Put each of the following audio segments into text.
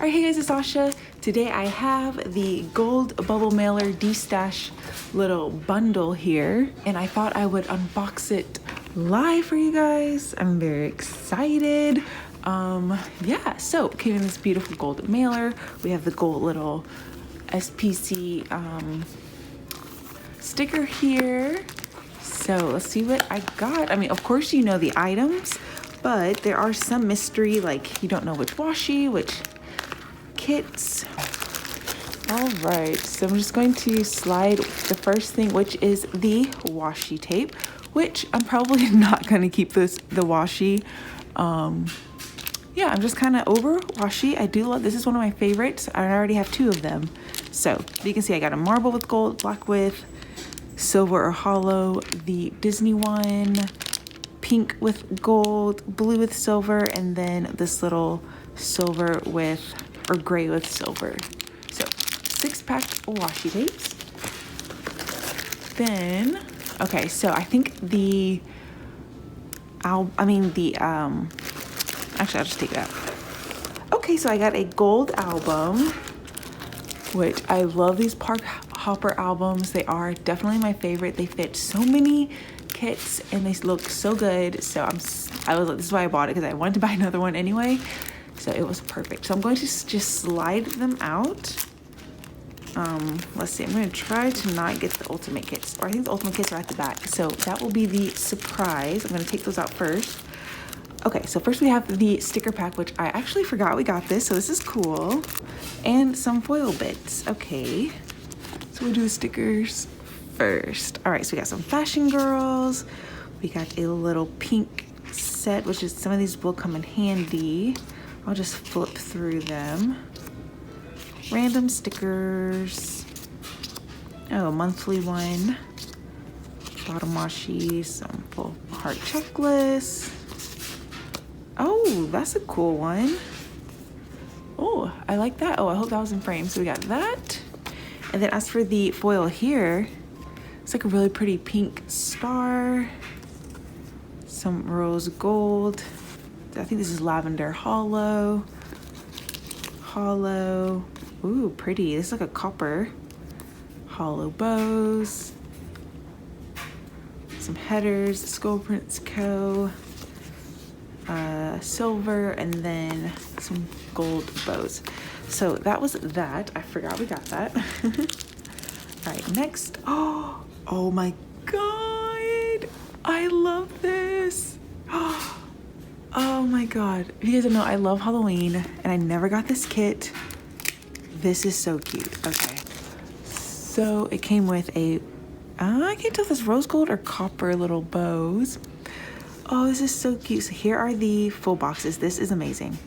Alright, hey guys, it's Sasha. Today I have the gold bubble mailer D-stash little bundle here, and I thought I would unbox it live for you guys. I'm very excited. Yeah, so it came in this beautiful gold mailer. We have the gold little SPC sticker here. So let's see what I got. I mean, of course you know the items, but there are some mystery, like you don't know which washi, which kits. All right, so I'm just going to slide the first thing, which is the washi tape, which I'm probably not going to keep the washi. Yeah, I'm just kind of over washi. I do love, this is one of my favorites. I already have two of them. So you can see I got a marble with gold, black with silver or hollow, the Disney one, pink with gold, blue with silver, and then this little silver with, or gray with silver. So 6-pack washi tapes. Then, okay, so I think actually I'll just take it out. Okay, so I got a gold album, which I love these Park Hopper albums. They are definitely my favorite. They fit so many kits and they look so good. So I was like, this is why I bought it, because I wanted to buy another one anyway. So it was perfect. So I'm going to just slide them out. Let's see, I'm going to try to not get the ultimate kits, or I think the ultimate kits are at the back. So that will be the surprise. I'm going to take those out first. Okay, so first we have the sticker pack, which I actually forgot we got this. So this is cool. And some foil bits. Okay, so we'll do the stickers first. All right, so we got some fashion girls. We got a little pink set, which is, some of these will come in handy. I'll just flip through them. Random stickers. Oh, monthly one. Bottom washi, some full heart checklist. Oh, that's a cool one. Oh, I like that. Oh, I hope that was in frame. So we got that. And then as for the foil here, it's like a really pretty pink star. Some rose gold. I think this is lavender hollow. Hollow. Ooh, pretty. This is like a copper. Hollow bows. Some headers. Skull Prints Co. Silver, and then some gold bows. So that was that. I forgot we got that. All right, next. Oh my God. I love this. Oh my God. If you guys don't know, I love Halloween and I never got this kit. This is so cute. Okay. So it came with a, I can't tell if it's rose gold or copper little bows. Oh, this is so cute. So here are the full boxes. This is amazing.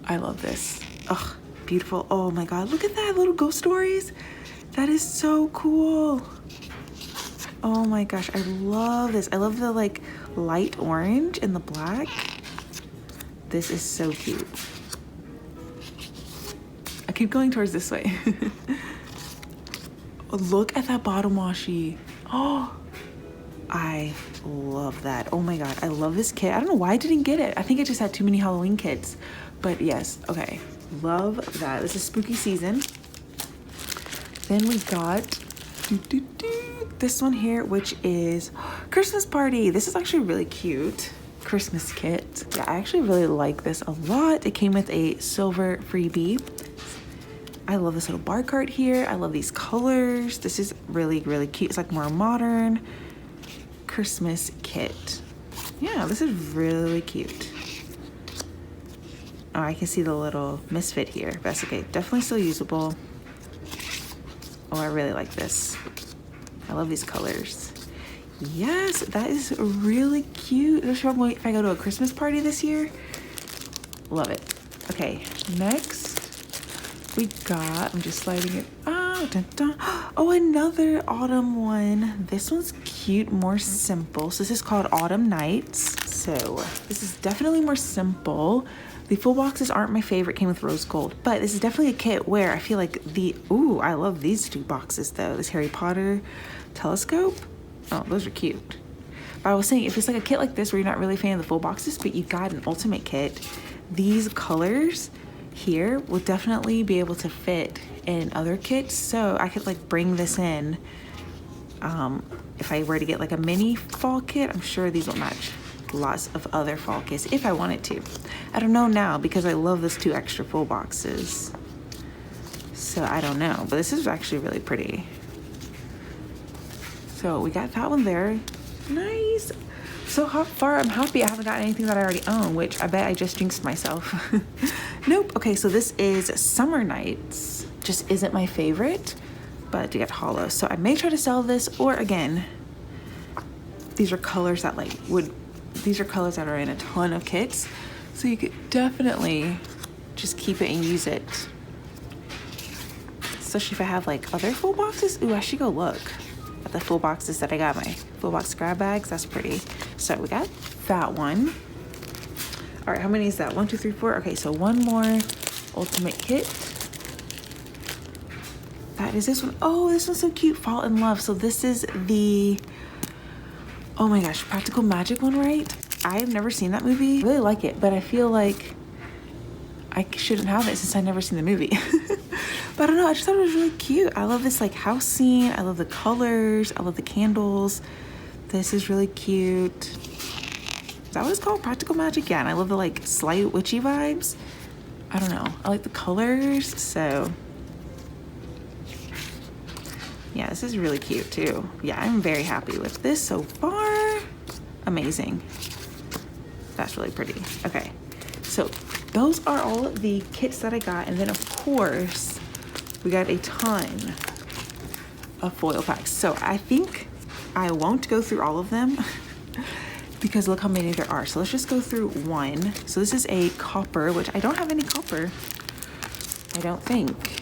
I love this. Ugh, beautiful. Oh my God, look at that, little ghost stories. That is so cool. Oh my gosh, I love this. I love the like light orange and the black. This is so cute. I keep going towards this way. Look at that bottom washi. Oh, I love that. Oh my God, I love this kit. I don't know why I didn't get it. I think I just had too many Halloween kits, but yes, okay. Love that. This is spooky season. Then we got this one here, which is Christmas Party. This is actually really cute. Christmas kit. Yeah, I actually really like this a lot. It came with a silver freebie. I love this little bar cart here. I love these colors. This is really, really cute. It's like more modern Christmas kit. Yeah, this is really cute. Oh, I can see the little misfit here. But that's okay. Definitely still usable. Oh, I really like this. I love these colors. Yes, that is really cute. If I go to a Christmas party this year. Love it. Okay, next we got, I'm just sliding it. Oh, dun, dun. Oh, another autumn one. This one's cute, more simple. So this is called Autumn Nights. So this is definitely more simple. The full boxes aren't my favorite, came with rose gold, but this is definitely a kit where I feel like ooh, I love these two boxes though. This Harry Potter telescope. Oh, those are cute. But I was saying, if it's like a kit like this where you're not really a fan of the full boxes, but you got an ultimate kit, these colors here will definitely be able to fit in other kits. So I could like bring this in. If I were to get like a mini fall kit, I'm sure these will match lots of other fall kits if I wanted to. I don't know now because I love this 2 extra full boxes. So I don't know, but this is actually really pretty. So we got that one there. Nice. So far I'm happy I haven't got anything that I already own, which I bet I just jinxed myself. Nope. Okay, so this is Summer Nights. Just isn't my favorite, but to get hollow. So I may try to sell this, or again, these are colors that these are colors that are in a ton of kits. So you could definitely just keep it and use it. Especially if I have like other full boxes. Ooh, I should go look at the full boxes that I got, my full box grab bags. That's pretty. So we got that one. All right, how many is that? 1, 2, 3, 4. Okay, so one more ultimate kit. That is this one. Oh, this one's so cute. Fall in Love. So this is the, oh my gosh, Practical Magic one, right? I've never seen that movie. I really like it, but I feel like I shouldn't have it since I've never seen the movie. But I don't know, I just thought it was really cute. I love this like house scene. I love the colors. I love the candles. This is really cute. Is that what it's called? Practical Magic? Yeah, and I love the like slight witchy vibes. I don't know. I like the colors, so. Yeah, this is really cute too. Yeah, I'm very happy with this so far. Amazing. That's really pretty. Okay, so those are all the kits that I got. And then of course, we got a ton of foil packs. So I think I won't go through all of them because look how many there are. So let's just go through one. So this is a copper, which I don't have any copper, I don't think.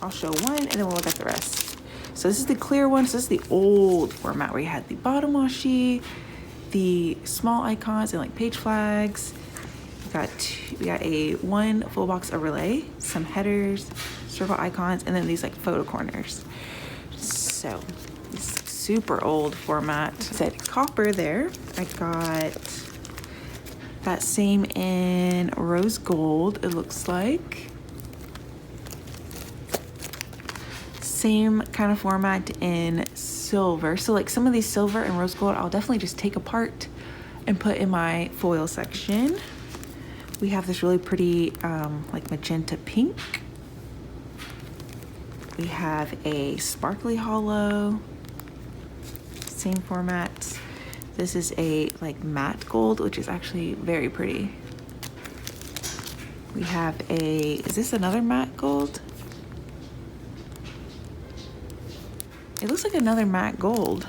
I'll show one and then we'll look at the rest. So this is the clear one. So this is the old format where you had the bottom washi, the small icons and like page flags. We got a 1 full box overlay, some headers, circle icons, and then these like photo corners. So this super old format. It said copper there. I got that same in rose gold, it looks like. Same kind of format in silver. So like some of these silver and rose gold, I'll definitely just take apart and put in my foil section. We have this really pretty like magenta pink. We have a sparkly hollow, same format. This is a like matte gold, which is actually very pretty. We have a, is this another matte gold? It looks like another matte gold,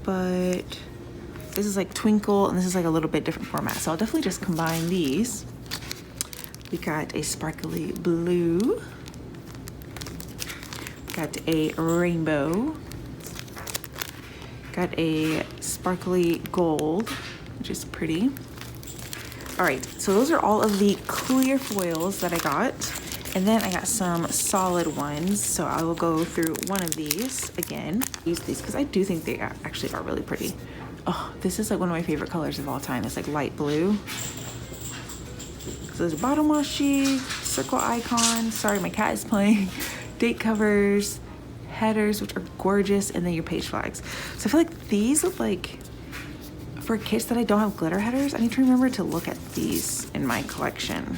but this is like twinkle and this is like a little bit different format. So I'll definitely just combine these. We got a sparkly blue. Got a rainbow. Got a sparkly gold, which is pretty. All right, so those are all of the clear foils that I got. And then I got some solid ones. So I will go through one of these again. Use these because I do think they actually are really pretty. Oh, this is like one of my favorite colors of all time. It's like light blue. So there's a bottom washi, circle icon. Sorry, my cat is playing. Date covers, headers, which are gorgeous, and then your page flags. So I feel like these look like, for kits that I don't have glitter headers, I need to remember to look at these in my collection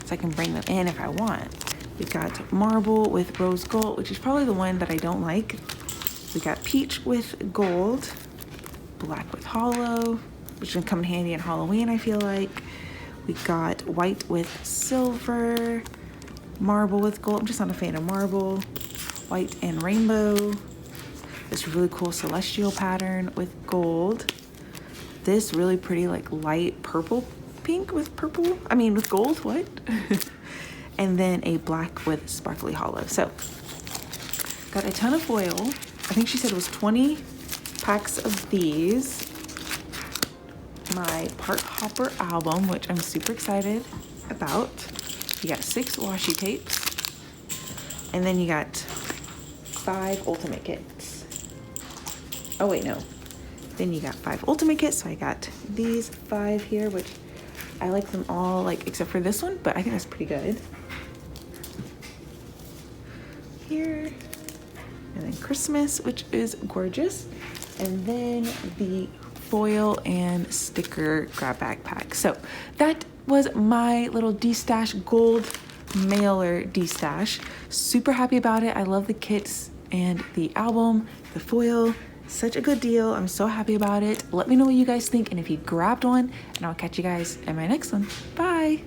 so I can bring them in if I want. We got marble with rose gold, which is probably the one that I don't like. We got peach with gold, black with hollow, which can come in handy in Halloween, I feel like. We got white with silver, marble with gold. I'm just not a fan of marble. White and rainbow. This really cool celestial pattern with gold. This really pretty like light purple pink with purple. I mean with gold, what? And then a black with sparkly hollow. So got a ton of foil. I think she said it was 20 packs of these. My Part Hopper album, which I'm super excited about. You got 6 washi tapes. And then you got 5 ultimate kits. Oh wait, no. Then you got 5 ultimate kits. So I got these 5 here, which I like them all, like except for this one, but I think that's pretty good. Here, and then Christmas, which is gorgeous, and then the foil and sticker grab backpack. So that was my little D-Stash gold mailer D-Stash. Super happy about it. I love the kits and the album, the foil. Such a good deal. I'm so happy about it. Let me know what you guys think and if you grabbed one, and I'll catch you guys in my next one. Bye.